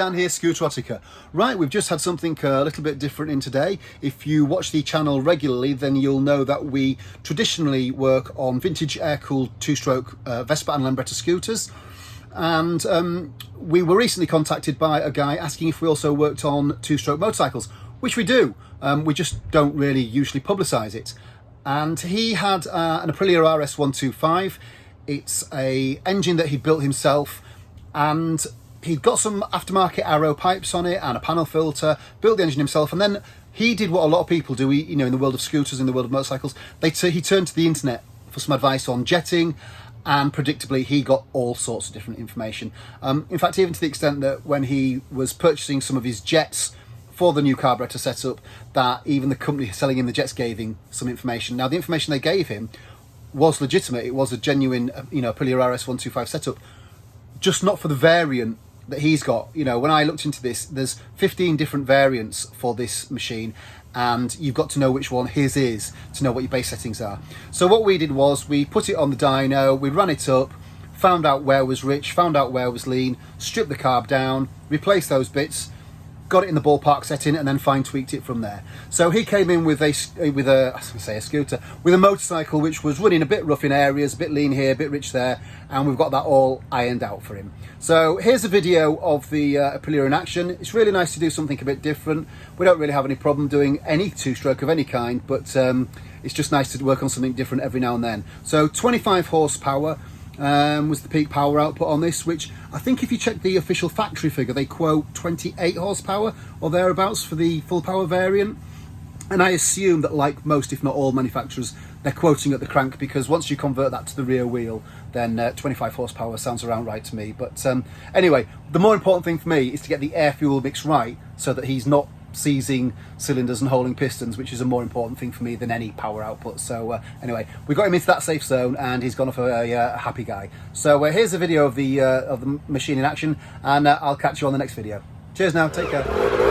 Dan here, Scooterotica. Right, we've just had something a little bit different in today. If you watch the channel regularly, then you'll know that we traditionally work on vintage air-cooled two-stroke Vespa and Lambretta scooters. And we were recently contacted by a guy asking if we also worked on two-stroke motorcycles, which we do. We just don't really usually publicise it. And he had an Aprilia RS125. It's a engine that he built himself, and he'd got some aftermarket arrow pipes on it and a panel filter, built the engine himself, and then he did what a lot of people do, in the world of scooters, in the world of motorcycles. He turned to the internet for some advice on jetting, and predictably he got all sorts of different information. In fact, even to the extent that when he was purchasing some of his jets for the new carburetor setup, that even the company selling him the jets gave him some information. Now, the information they gave him was legitimate. It was a genuine, Aprilia RS125 setup, just not for the variant that he's got. When I looked into this, there's 15 different variants for this machine, and you've got to know which one his is to know what your base settings are. So what we did was we put it on the dyno, we ran it up, found out where was rich, found out where was lean, stripped the carb down, replaced those bits, got it in the ballpark setting, and then fine tweaked it from there. So he came in with a scooter, with a motorcycle which was running a bit rough in areas, a bit lean here, a bit rich there, and we've got that all ironed out for him. So here's a video of the Aprilia in action. It's really nice to do something a bit different. We don't really have any problem doing any two-stroke of any kind, but it's just nice to work on something different every now and then. So 25 horsepower was the peak power output on this, which I think if you check the official factory figure, they quote 28 horsepower or thereabouts for the full power variant. And I assume that, like most, if not all manufacturers, they're quoting at the crank, because once you convert that to the rear wheel, then 25 horsepower sounds around right to me. But anyway, the more important thing for me is to get the air-fuel mix right, so that he's not seizing cylinders and holding pistons, which is a more important thing for me than any power output. So anyway, we got him into that safe zone, and he's gone off a happy guy. So here's a video of the machine in action, and I'll catch you on the next video. Cheers now, take care.